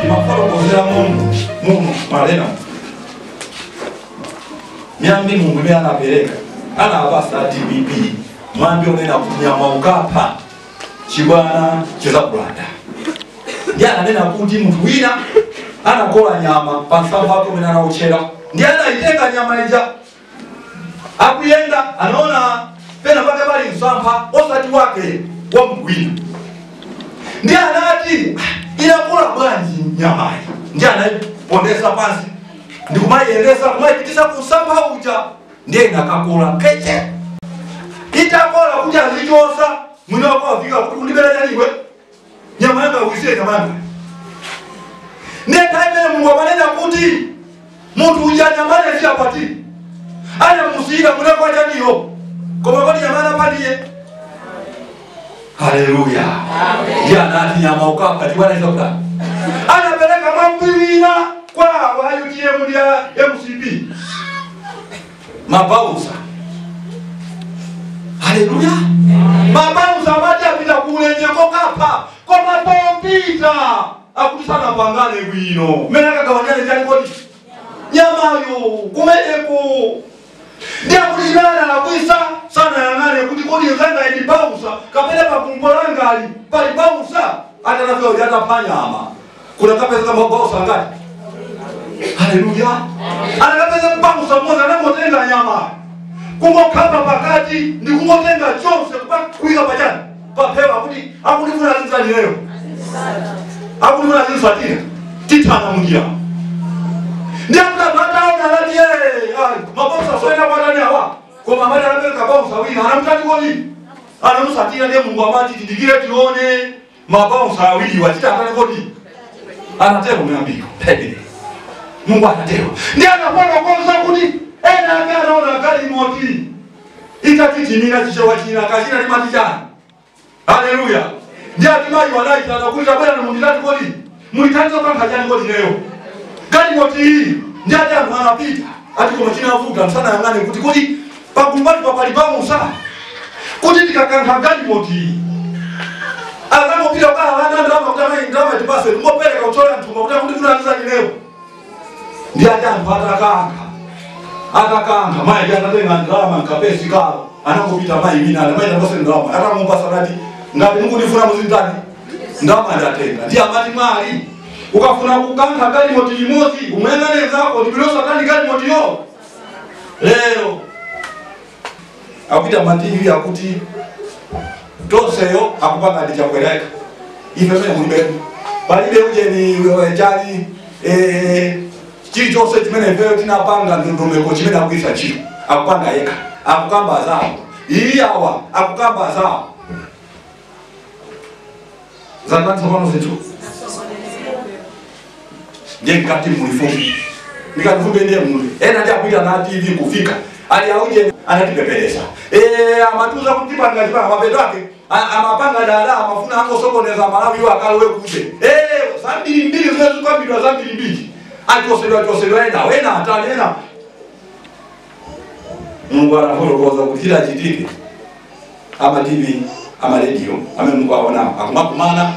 mafalo kozera mungu malena miambi mungu mbe anapeleka ana abasa TBP mwambi onena kunyama ukapa chibwana cheza kulanda ndiye anena kuti mtu wina anakola nyama pansamba hapo mena uchera ndiye anaitenga nyama ija akuyenda anaona pena pake bali msampa osati wake wa mgwina ndiye anati inakula bwanji nyama ndiye anapondesa pansi ndikumayendesa kumayipitisha kusamba uja ndiye inakakula keche itakola kuja zichosa mwina wako wafika kuti kundibela janiwe nyama yanga uisiye nyama yanga netaimene mungu amanena kuti muntu uja nyama yanga siapati ana musika mwina kwa janiyo koma kwa nyama yanga patiye. Haleluya. Ndiye anati nyama ukapa tiwana hizo kwa anapeleka mambirina kwa wa UTM ya MCP mabauza. Haleluya. Mabauza maja pita kule nyeko kapa kwa mapompita akutisana pangane wino menaka kawanyane jani kodi nyama yo kumedeko ndiye kulinana na kuisa sana yangane kuti kodi yanga edi bauza kapele pakumbolanga ali pali bauza atanavyo yata panyama kuna kapeza kama bauza ngati. Haleluya. Anakapeza bauza moza na motenga nyama kungo kapa pakati ndi kungotenga chose kuika pajani papewa kuti akulifuna zinzani leo akulifuna zinzatira titana mungia ndiye mtabataona lati mabauza soena kwa ndani hawa kwa mamadi anapeleka bauza wina anamtati kodi anamusatira ndiye mungu amati tidigire tione mabauza wili watita atani kodi anatero meambiko pepe mungu anatero ndiye anapanga kwanza kuti ena anaona gari moti itatitimina chichewa china kachina ni matijana. Haleluya. Ndiye atimai wanaita anakuja bwana na munditati kodi muitanzo kanga jani kodi leo gari moti hii ndiye anapita ati kwa machina avuga sana yangane kuti kodi pakumbali papalibamu sana kuti tikakanga gari moti azamo pia kwa hana ndama kutama ndama tibase ngopeleka utola mtumba kuti kuna nzani leo ndiye anapata akakanga mai yanatenga ndrama nkapesi kao anakopita mai mina na mai ndose ndrama hata mumba salati ngati mungu nifuna muzindani ndrama ndatenga ndiye amati mali ukafuna kukanga gari moti limozi umengane zako ndibilosa kani gari moti yo leo apita matini yakuti toseyo akupanga ndicha kweleka ifeme mulibe balibe uje ni wejali chiri chose chimene veo tinapanga ndondomeko chimene akuisa chiro akupanga yeka akukamba zao iyawa akukamba zao zakati sokono zetu ndiye kati mulifumbi nikatufumbi ndiye muli ena ndiye akuita na TV kufika ali auje anatipepeleza amatuza kutipanga chipanga mapeto yake amapanga dada amafuna hango sokoneza malawi wakalo wekuje zambili mbili zetu kwa bidwa zambili mbili atosedwa enda wena atanena mungu anahorokoza kutira chitike ama TV ama radio ame mungu aona akumakumana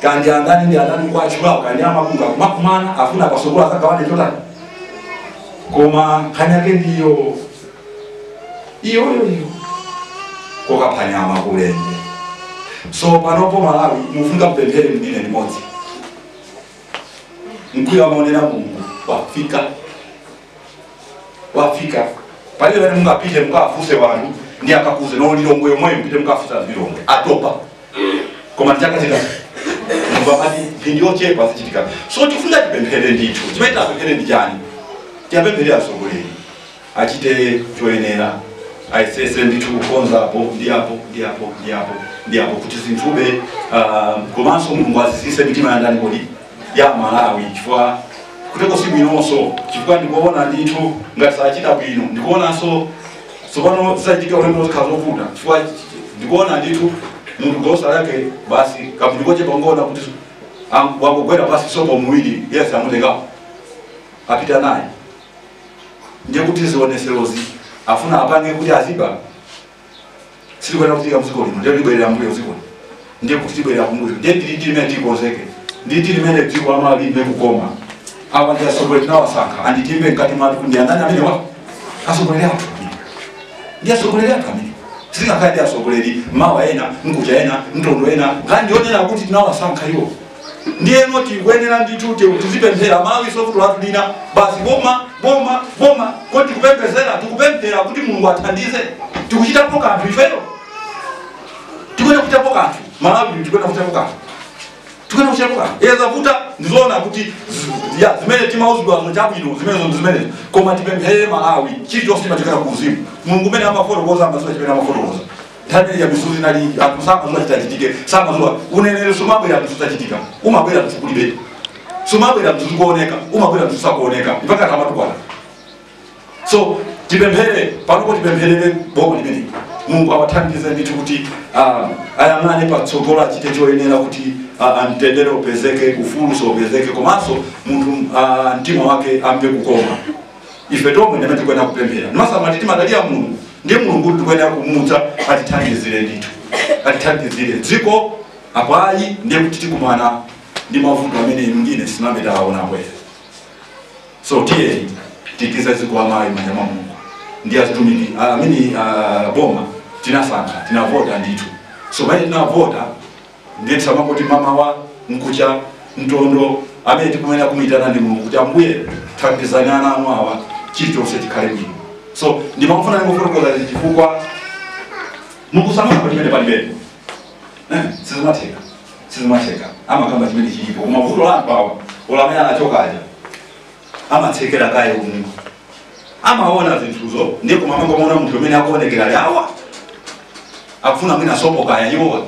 kandi andani ndi andani kwa chula kandi amakunga akumakumana afuna pasokola saka wane chota koma kanyake ndiyo iyo koka panyama kulende so panopo Malawi mufunga mpembele mwingine ni mozi mkuya maonena mungu wafika pale wale mungu apite mungu afuse wanu ndi akakuze no lilongo yomwe mpite mungu afusa vilongo atopa koma chaka chika mungu amati vindio chepa sichitika so tifunda kipembele ndicho chimeta pembele ndijani tiapembele asogoleni achite joenera aisese ndicho kukonza hapo ndiapo kuti zintube komanso mungu azisise mitima ya ndani kodi ya Malawi chifukwa kuteko siku inonso chifukwa ndikuona ndithu ngati sachita bwino ndikuona so pano zachika ulendo kazovuta chifukwa ndikuona ndithu mundu gosa yake basi kamndikoche pangona kuti wakugwera basi sopo muwili yes amutenga apita naye ndiye kuti zioneserozi afuna apange kuti aziba silikwenda kutika muziko lino ndiye libwerera mbuyo ziko ndiye kuti tibwerera kumbuyo ndiye ndilime ndikozeke nditi limene dziko lamali limve kukoma awa ndi asogolera nawasankha anditimbe mkati mwathu ndi andani amene wa asogolera athu ndi asogolera athu amene singakhala ndi asogoleri mawa ena nkucha ena ntondo ena ngandionera kuti tinawasankha iwo ndiyeno tikuyenera ndithu tizipemphera mawi sofuto athu lina basi boma kuti tikupemphera kuti Mulungu athandize tikuchitapo kanthu ifeyo tikuyenda kuchitapo kanthu Malawi tikuyenda kuchitapo kanthu eza vuta ndizoona kuti ya zimene timauzidwa chabwino zimenezo koma tipemphere Malawi chilichonse chimatikana kuuzimu Mulungu mene amafotokoza amazuwa chimene amafotokoza nthawi ya misuzi nali akusamazuwa chitachitike samazuwa unenere sumabwera mtusachitika umabwera mtukulibe sumabwera mtukuoneka umabwera mtusakuoneka mpaka tamatukwana so tipemphere panopo tipempherere boma limene Mungu awathandize ndithu kuti ayang'ane patsogolo achite choyenera kuti mtendere upezeke ufulu upezeke komanso munthu mtima wake amve kukoma ife tomwe ndimene tikwenda kupemphera ndimasamati timadalira Mulungu ndiye Mulungu tikwenda kumutsa atithandizire ndithu atithandizire dziko apayi ndiye kuti tikumana ndi mavuto amene mwingine sinameta aona kwera so tiye tikize dziko amayi manja mwa Mulungu ndiye azitumiki amene boma tinasankha tinavota ndithu so pamene tinavota ndiye tisamangoti mama wa nkucha ntondo amene tikumena kumitana ndi Mulungu kuti ambuye thandizani ana anu awa chilichonse chikhale bwino so ndimafuna ngofotokoza chifukwa mukusamanga pachimene palibene sizimatheka amakamba chimene chilipo koma vuto anthu awa olamene anachokaja amatsekera kaye Mulungu amaona zinthuzo ndiye kumamanga maona munthu amene akuonekera yawa akufuna mwina sopo kaya iwo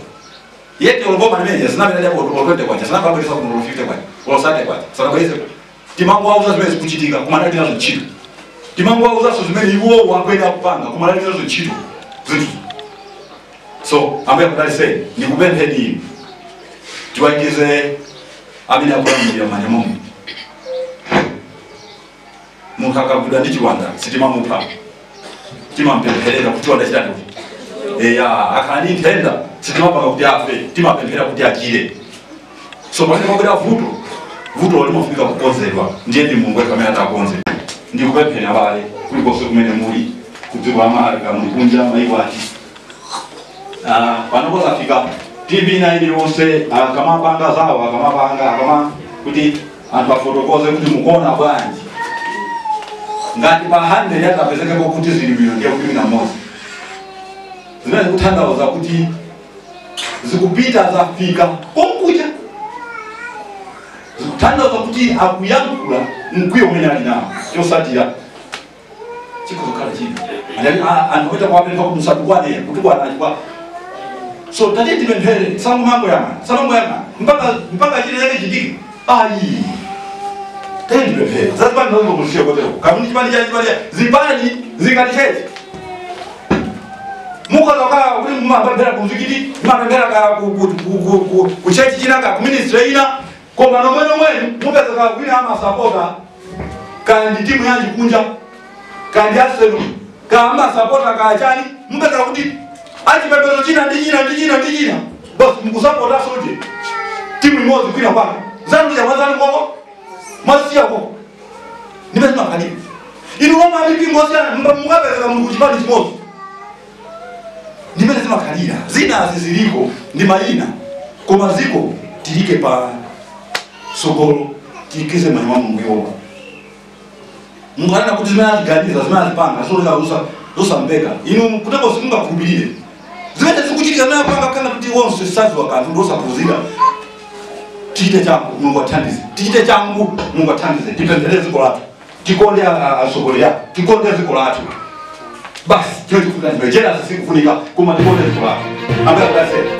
yete oloboma limene sinapita lya olotende kwacha sinapabweza ku 50 kwacha olosate kwacha sanabweze timangu auza zimene kuchitika kumadali nazo ntchito timangu auza zimene iwo wakwenda kupanga kumadali nazo ntchito zinthu so ambaye kudalise ndikupempheni tiwakize amene akulamulira manja mwa Mulungu munthu akagwidwa ndi chiwanda sitimamupha timampempherera kuti chiwanda chitani akhala ndi nthenda sitimapanga kuti afe timapemphera kuti achire so pamene pabwera vuto limafika kukonzedwa ndiye ndi Mulungu amene atakonze ndikupemphera abale kulikonse kumene muli kudziko la Malawi muli kunja mayiko ati panopo zafika TV na iliyonse akamapanga zawo akamapanga kuti anthu afotokoze kuti mukuona bwanji ngati pa 100 yatapezekeko kuti zili bwino ndiye kuti na mozi zimene kutanthauza kuti zikupita zafika konkucha zikutanthauza kuti akuyankhula mkwiyo umene ali nawo chosatira chikuzokhala chino anthu oita kwapempha kuti musatukwane achikwa so tati tipemphere sangoyang'ana mpaka chileke chitike ayi tati tipemphere zazipani zazokulusiya kotero kamuni chipani zipani zingaticheche mukazokhala kuti mumapemphera kumzikiti mumapemphera kuchechi china ka kuministry ina koma nomwene mupezeka kwina amasapota kandi timu yanji kunja kandi Arsenal amasapota kachani mupezeka kuti achipembedzo china ndi china basi mukusapota soje timu imodzi kwina kwake zanu chamazani koko masiya koko nimene makhalira inu koma mipingo siyana mukapezeka Mulungu chipani chimodzi ndimene zimakhalira zina ziziliko ndi mayina koma ziko tilike pa sogolo tikize manja mwa Mulungu yoba Mungu anena kuti zimene atiganiza zimene atipanga zosambeka inu kuteko simungakhulupirire zimene zikuchitika nayo panga kana kuti wonse saziwa kanthu ndosapuzira tichite changu Mulungu athandize tichite changu Mulungu athandize tipemphere dziko lathu tikonde asogolera tikonde dziko lathu basi chikufunika ndimejera sikufunika kuma tikonde dziko lathu ambaye akasema